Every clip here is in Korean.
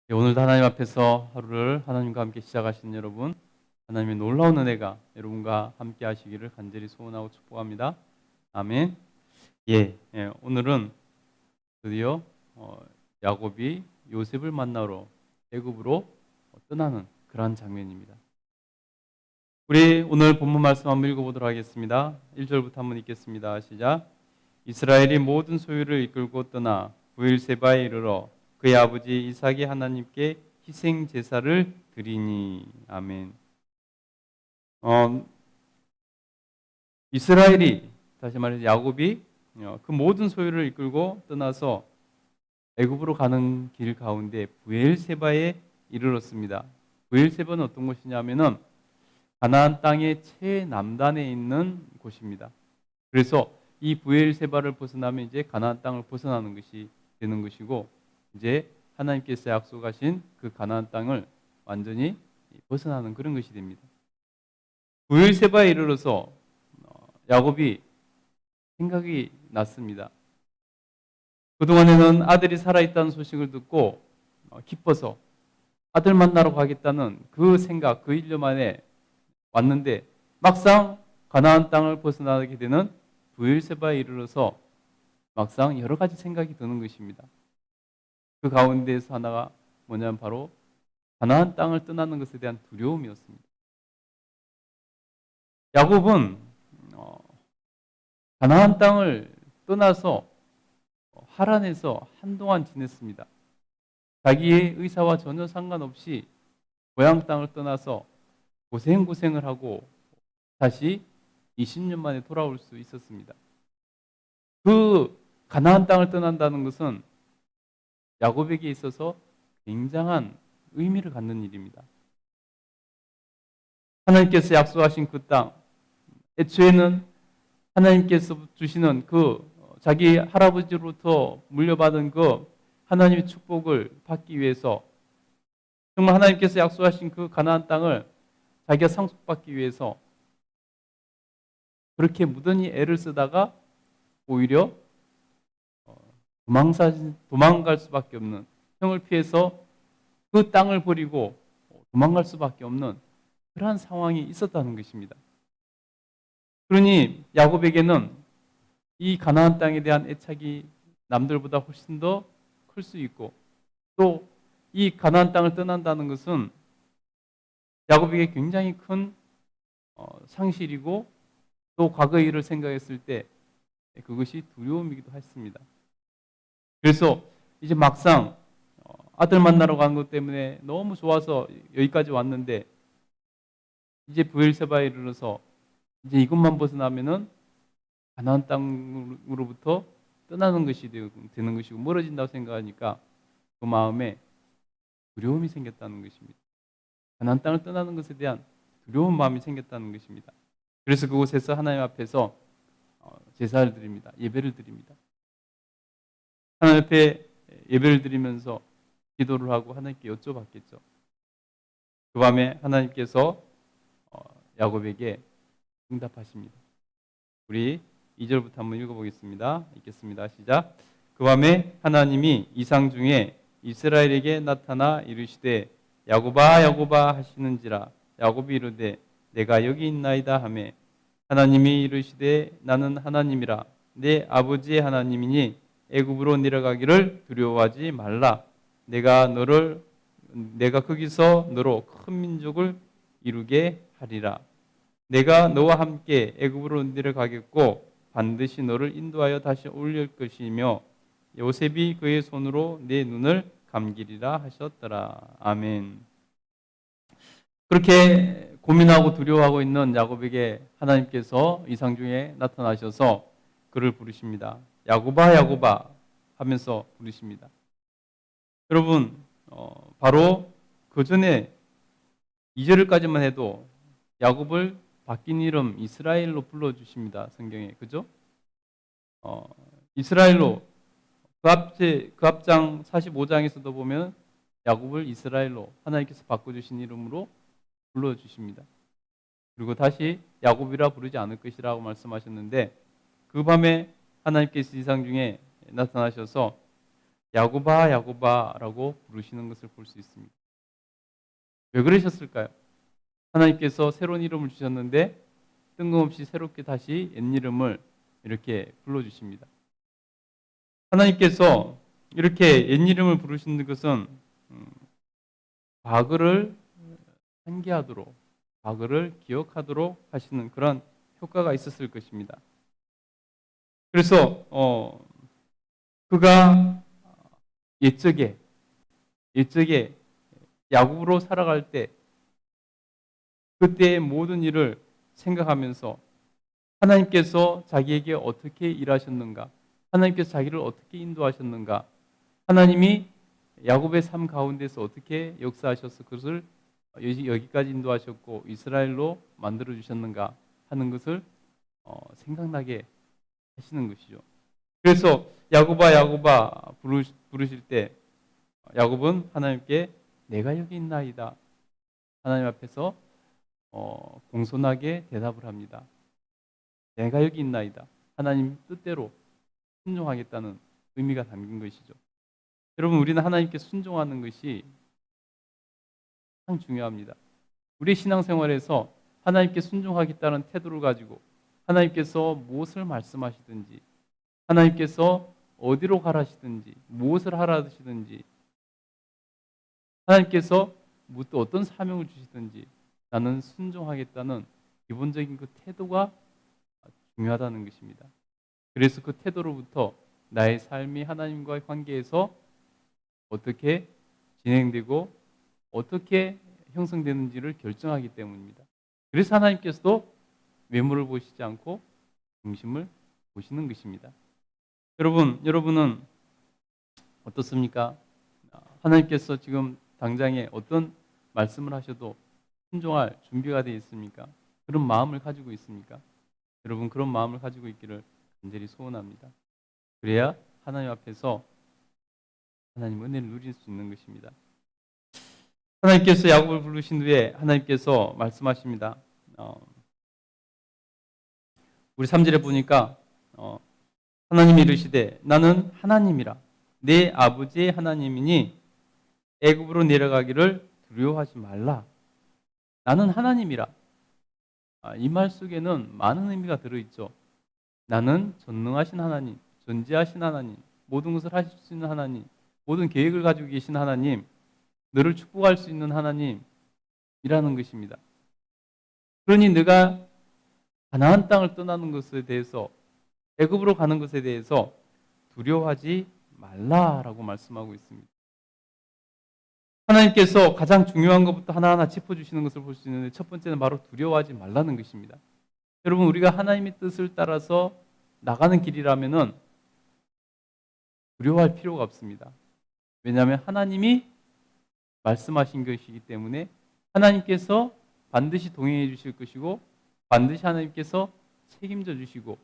오늘도 하나님 앞에서 하루를 하나님과 함께 시작하시는 여러분, 하나님의 놀라운 은혜가 여러분과 함께 하시기를 간절히 소원하고 축복합니다. 아멘. 오늘은 드디어 야곱이 요셉을 만나러 애굽으로 떠나는 그러한 장면입니다. 우리 오늘 본문 말씀 한번 읽어보도록 하겠습니다. 1절부터 한번 읽겠습니다. 시작. 이스라엘이 모든 소유를 이끌고 떠나 브엘세바에 이르러 그의 아버지 이삭이 하나님께 희생 제사를 드리니. 아멘. 이스라엘이, 다시 말해서 야곱이 그 모든 소유를 이끌고 떠나서 애굽으로 가는 길 가운데 브엘세바에 이르렀습니다. 브엘세바는 어떤 곳이냐면은 가나안 땅의 최남단에 있는 곳입니다. 그래서 이 브엘세바를 벗어나면 이제 가나안 땅을 벗어나는 것이 되는 것이고, 이제 하나님께서 약속하신 그 가나안 땅을 완전히 벗어나는 그런 것이 됩니다. 브엘세바에 이르러서 야곱이 생각이 났습니다. 그동안에는 아들이 살아있다는 소식을 듣고 기뻐서 아들 만나러 가겠다는 그 생각, 그 일념 안에 왔는데, 막상 가나안 땅을 벗어나게 되는 브엘세바에 이르러서 막상 여러 가지 생각이 드는 것입니다. 그 가운데에서 하나가 뭐냐면 바로 가나안 땅을 떠나는 것에 대한 두려움이었습니다. 야곱은 가나안 땅을 떠나서 하란에서 한동안 지냈습니다. 자기의 의사와 전혀 상관없이 고향 땅을 떠나서 고생을 하고 다시 20년 만에 돌아올 수 있었습니다. 그 가나안 땅을 떠난다는 것은 야곱에게 있어서 굉장한 의미를 갖는 일입니다. 하나님께서 약속하신 그 땅, 애초에는 하나님께서 주시는 그 자기 할아버지로부터 물려받은 그 하나님의 축복을 받기 위해서, 정말 하나님께서 약속하신 그 가나안 땅을 자기가 상속받기 위해서 그렇게 무던히 애를 쓰다가 오히려 도망갈 수밖에 없는, 형을 피해서 그 땅을 버리고 도망갈 수밖에 없는 그러한 상황이 있었다는 것입니다. 그러니 야곱에게는 이 가나안 땅에 대한 애착이 남들보다 훨씬 더 클 수 있고, 또 이 가나안 땅을 떠난다는 것은 야곱에게 굉장히 큰 상실이고, 또 과거의 일을 생각했을 때 그것이 두려움이기도 했습니다. 그래서 이제 막상 아들 만나러 가는 것 때문에 너무 좋아서 여기까지 왔는데, 이제 브엘세바에 이르러서 이제 이것만 벗어나면은 가나안 땅으로부터 떠나는 것이 되는 것이고 멀어진다고 생각하니까 그 마음에 두려움이 생겼다는 것입니다. 가나안 땅을 떠나는 것에 대한 두려운 마음이 생겼다는 것입니다. 그래서 그곳에서 하나님 앞에서 제사를 드립니다. 예배를 드립니다. 하나님 앞에 예배를 드리면서 기도를 하고 하나님께 여쭤봤겠죠. 그 밤에 하나님께서 야곱에게 응답하십니다. 우리 2절부터 한번 읽어보겠습니다. 읽겠습니다. 시작. 그 밤에 하나님이 이상 중에 이스라엘에게 나타나 이르시되 야곱아 야곱아 하시는지라. 야곱이 이르되 내가 여기 있나이다 하매 하나님이 이르시되 나는 하나님이라 내 아버지의 하나님이니 애굽으로 내려가기를 두려워하지 말라. 내가 거기서 너로 큰 민족을 이루게 하리라. 내가 너와 함께 애굽으로 내려가겠고 반드시 너를 인도하여 다시 올릴 것이며 요셉이 그의 손으로 내 눈을 감기리라 하셨더라. 아멘. 그렇게 고민하고 두려워하고 있는 야곱에게 하나님께서 이상 중에 나타나셔서 그를 부르십니다. 야곱아 야곱아 하면서 부르십니다. 여러분, 바로 그 전에 2절까지만 해도 야곱을 바뀐 이름 이스라엘로 불러주십니다. 성경에. 그죠? 이스라엘로 그 앞장 45장에서도 보면 야곱을 이스라엘로 하나님께서 바꿔주신 이름으로 불러주십니다. 그리고 다시 야곱이라 부르지 않을 것이라고 말씀하셨는데, 그 밤에 하나님께서 이상 중에 나타나셔서 야곱아 야곱아라고 부르시는 것을 볼 수 있습니다. 왜 그러셨을까요? 하나님께서 새로운 이름을 주셨는데 뜬금없이 새롭게 다시 옛 이름을 이렇게 불러주십니다. 하나님께서 이렇게 옛 이름을 부르시는 것은 과거를 상기하도록, 과거를 기억하도록 하시는 그런 효과가 있었을 것입니다. 그래서 그가 옛적에 야곱으로 살아갈 때 그때의 모든 일을 생각하면서 하나님께서 자기에게 어떻게 일하셨는가, 하나님께서 자기를 어떻게 인도하셨는가, 하나님이 야곱의 삶 가운데서 어떻게 역사하셔서 그것을 여기까지 인도하셨고 이스라엘로 만들어 주셨는가 하는 것을 생각나게 하시는 것이죠. 그래서 야곱아 야곱아 부르실 때 야곱은 하나님께 내가 여기 있나이다. 하나님 앞에서 공손하게 대답을 합니다. 내가 여기 있나이다. 하나님 뜻대로 순종하겠다는 의미가 담긴 것이죠. 여러분, 우리는 하나님께 순종하는 것이 참 중요합니다. 우리의 신앙생활에서 하나님께 순종하겠다는 태도를 가지고 하나님께서 무엇을 말씀하시든지, 하나님께서 어디로 가라시든지, 무엇을 하라시든지, 하나님께서 또 어떤 사명을 주시든지 나는 순종하겠다는 기본적인 그 태도가 중요하다는 것입니다. 그래서 그 태도로부터 나의 삶이 하나님과의 관계에서 어떻게 진행되고 어떻게 형성되는지를 결정하기 때문입니다. 그래서 하나님께서도 외모를 보시지 않고 중심을 보시는 것입니다. 여러분은 어떻습니까? 하나님께서 지금 당장에 어떤 말씀을 하셔도 순종할 준비가 되어 있습니까? 그런 마음을 가지고 있습니까? 여러분, 그런 마음을 가지고 있기를 간절히 소원합니다. 그래야 하나님 앞에서 하나님 은혜를 누릴 수 있는 것입니다. 하나님께서 야곱을 부르신 후에 하나님께서 말씀하십니다. 우리 3절에 보니까 하나님이 이르시되 나는 하나님이라 내 아버지의 하나님이니 애굽으로 내려가기를 두려워하지 말라. 나는 하나님이라. 이 말 속에는 많은 의미가 들어있죠. 나는 전능하신 하나님, 존재하신 하나님, 모든 것을 하실 수 있는 하나님, 모든 계획을 가지고 계신 하나님, 너를 축복할 수 있는 하나님이라는 것입니다. 그러니 네가 가나안 땅을 떠나는 것에 대해서, 애굽으로 가는 것에 대해서 두려워하지 말라라고 말씀하고 있습니다. 하나님께서 가장 중요한 것부터 하나하나 짚어주시는 것을 볼 수 있는데 첫 번째는 바로 두려워하지 말라는 것입니다. 여러분, 우리가 하나님의 뜻을 따라서 나가는 길이라면은 두려워할 필요가 없습니다. 왜냐하면 하나님이 말씀하신 것이기 때문에 하나님께서 반드시 동행해 주실 것이고 반드시 하나님께서 책임져 주시고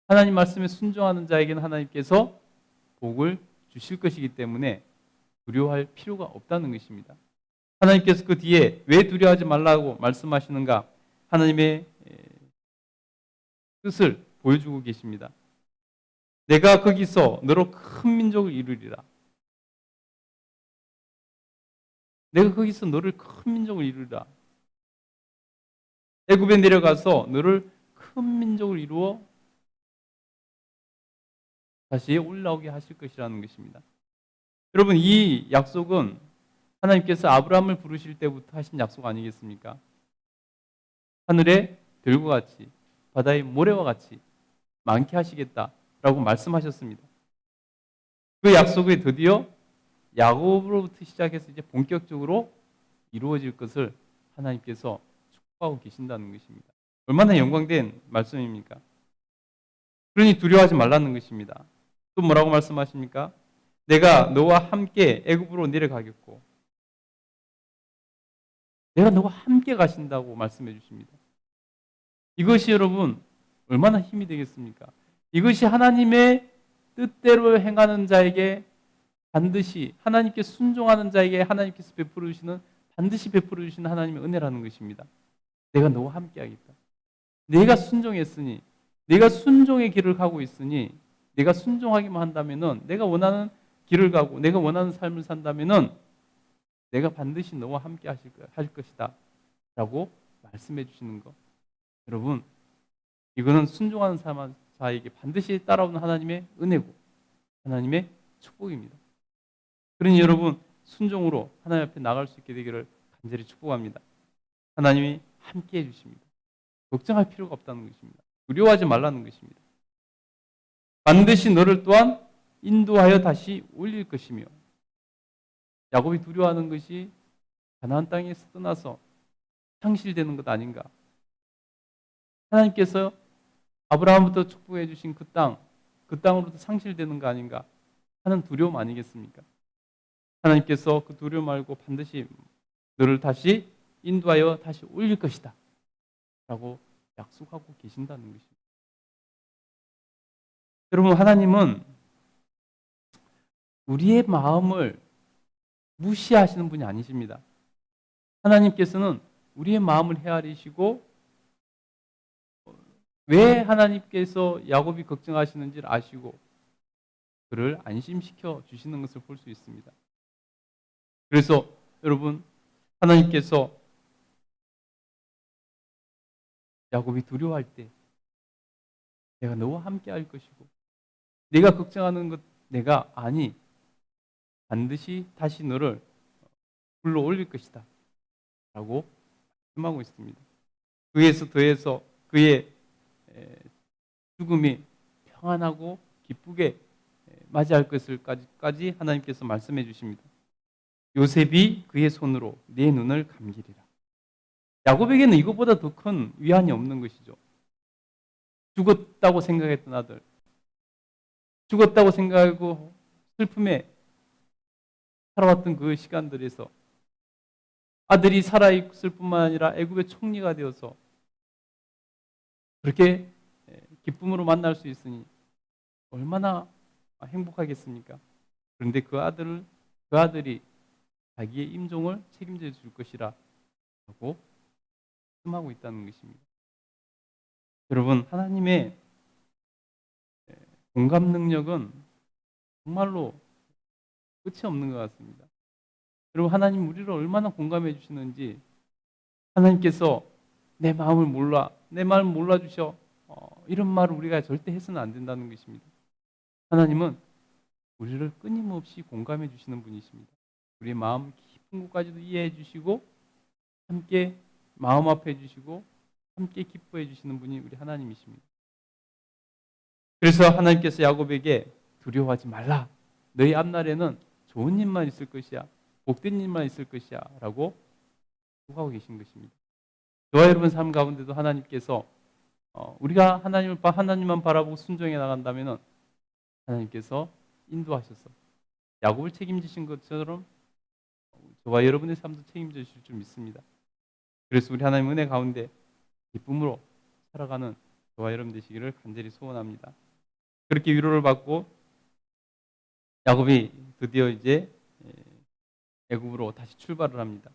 하나님 말씀에 순종하는 자에게는 하나님께서 복을 주실 것이기 때문에 두려워할 필요가 없다는 것입니다. 하나님께서 그 뒤에 왜 두려워하지 말라고 말씀하시는가? 하나님의 뜻을 보여주고 계십니다. 내가 거기서 너로 큰 민족을 이루리라. 내가 거기서 너를 큰 민족을 이루리라. 애굽에 내려가서 너를 큰 민족을 이루어 다시 올라오게 하실 것이라는 것입니다. 여러분, 이 약속은 하나님께서 아브라함을 부르실 때부터 하신 약속 아니겠습니까? 하늘의 별과 같이 바다의 모래와 같이 많게 하시겠다라고 말씀하셨습니다. 그 약속이 드디어 야곱으로부터 시작해서 이제 본격적으로 이루어질 것을 하나님께서 축복하고 계신다는 것입니다. 얼마나 영광된 말씀입니까? 그러니 두려워하지 말라는 것입니다. 또 뭐라고 말씀하십니까? 내가 너와 함께 애굽으로 내려가겠고 내가 너와 함께 가신다고 말씀해 주십니다. 이것이 여러분 얼마나 힘이 되겠습니까? 이것이 하나님의 뜻대로 행하는 자에게 반드시 하나님께 순종하는 자에게 하나님께서 베풀어 주시는 반드시 베풀어 주시는 하나님의 은혜라는 것입니다. 내가 너와 함께 하겠다. 내가 순종했으니 내가 순종의 길을 가고 있으니 내가 순종하기만 한다면은 내가 원하는 길을 가고 내가 원하는 삶을 산다면은 내가 반드시 너와 함께 할 것이다 라고 말씀해 주시는 것. 여러분, 이거는 순종하는 자에게 반드시 따라오는 하나님의 은혜고 하나님의 축복입니다. 그러니 여러분, 순종으로 하나님 앞에 나갈 수 있게 되기를 간절히 축복합니다. 하나님이 함께 해주십니다. 걱정할 필요가 없다는 것입니다. 두려워하지 말라는 것입니다. 반드시 너를 또한 인도하여 다시 올릴 것이며, 야곱이 두려워하는 것이 가나안 땅에서 떠나서 상실되는 것 아닌가. 하나님께서 아브라함부터 축복해 주신 그 땅으로부터 상실되는 거 아닌가 하는 두려움 아니겠습니까? 하나님께서 그 두려움 말고 반드시 너를 다시 인도하여 다시 올릴 것이다 라고 약속하고 계신다는 것입니다. 여러분, 하나님은 우리의 마음을 무시하시는 분이 아니십니다. 하나님께서는 우리의 마음을 헤아리시고 왜 하나님께서 야곱이 걱정하시는지를 아시고 그를 안심시켜 주시는 것을 볼 수 있습니다. 그래서 여러분, 하나님께서 야곱이 두려워할 때 내가 너와 함께 할 것이고 네가 걱정하는 것 내가 아니 반드시 다시 너를 불러 올릴 것이다 라고 말씀하고 있습니다. 그에서 더해서 그의 죽음이 평안하고 기쁘게 맞이할 것을까지 하나님께서 말씀해 주십니다. 요셉이 그의 손으로 내 눈을 감기리라. 야곱에게는 이것보다 더 큰 위안이 없는 것이죠. 죽었다고 생각했던 아들, 죽었다고 생각하고 슬픔에 살아왔던 그 시간들에서 아들이 살아있을 뿐만 아니라 애굽의 총리가 되어서 그렇게 기쁨으로 만날 수 있으니 얼마나 행복하겠습니까? 그런데 그 아들이 자기의 임종을 책임져 줄 것이라 하고 말씀하고 있다는 것입니다. 여러분, 하나님의 공감 능력은 정말로 끝이 없는 것 같습니다. 여러분, 하나님 우리를 얼마나 공감해 주시는지, 하나님께서 내 마음을 몰라주셔, 이런 말을 우리가 절대 해서는 안 된다는 것입니다. 하나님은 우리를 끊임없이 공감해 주시는 분이십니다. 우리의 마음 깊은 곳까지도 이해해 주시고 함께 마음 아파해 주시고 함께 기뻐해 주시는 분이 우리 하나님이십니다. 그래서 하나님께서 야곱에게 두려워하지 말라. 너희 앞날에는 좋은 일만 있을 것이야. 복된 일만 있을 것이야. 라고 축복하고 계신 것입니다. 저와 여러분 삶 가운데도 하나님께서 우리가 하나님만 바라보고 순종해 나간다면 하나님께서 인도하셔서 야곱을 책임지신 것처럼 저와 여러분의 삶도 책임져 주실 줄 믿습니다. 그래서 우리 하나님 은혜 가운데 기쁨으로 살아가는 저와 여러분 되시기를 간절히 소원합니다. 그렇게 위로를 받고 야곱이 드디어 이제 애굽으로 다시 출발을 합니다.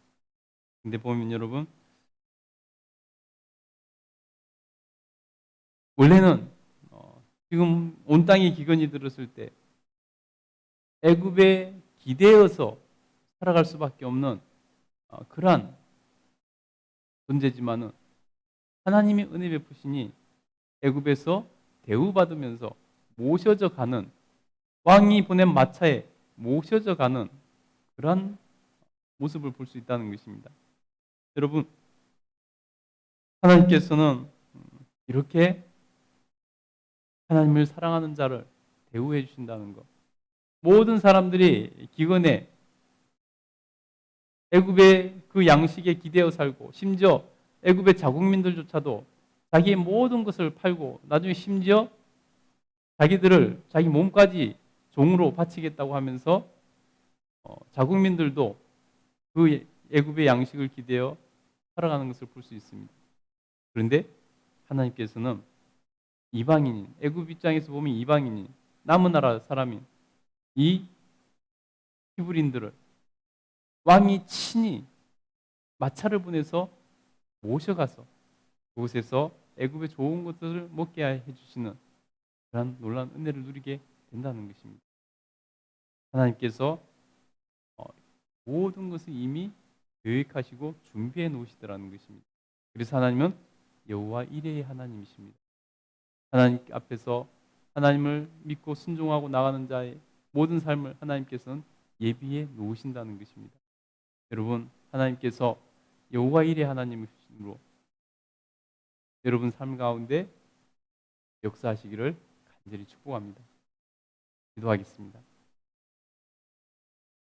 근데 보면 여러분, 원래는 지금 온 땅에 기근이 들었을 때 애굽에 기대어서 살아갈 수밖에 없는 그러한 존재지만은 하나님의 은혜 베푸시니 애굽에서 대우받으면서 모셔져 가는, 왕이 보낸 마차에 모셔져 가는 그러한 모습을 볼 수 있다는 것입니다. 여러분, 하나님께서는 이렇게 하나님을 사랑하는 자를 대우해 주신다는 것. 모든 사람들이 기근에 애굽의 그 양식에 기대어 살고, 심지어 애굽의 자국민들조차도 자기의 모든 것을 팔고 나중에 심지어 자기 몸까지 종으로 바치겠다고 하면서 자국민들도 그 애굽의 양식을 기대어 살아가는 것을 볼 수 있습니다. 그런데 하나님께서는 이방인인, 애굽 입장에서 보면 이방인인, 남은 나라 사람인 이 히브리인들을 왕이 친히 마차를 보내서 모셔가서 그곳에서 애굽의 좋은 것들을 먹게 해주시는 그런 놀라운 은혜를 누리게 된다는 것입니다. 하나님께서 모든 것을 이미 계획하시고 준비해 놓으시더라는 것입니다. 그래서 하나님은 여호와 이레의 하나님이십니다. 하나님 앞에서 하나님을 믿고 순종하고 나가는 자의 모든 삶을 하나님께서는 예비해 놓으신다는 것입니다. 여러분, 하나님께서 여호와 이레 하나님이심으로 여러분 삶 가운데 역사하시기를 간절히 축복합니다. 기도하겠습니다.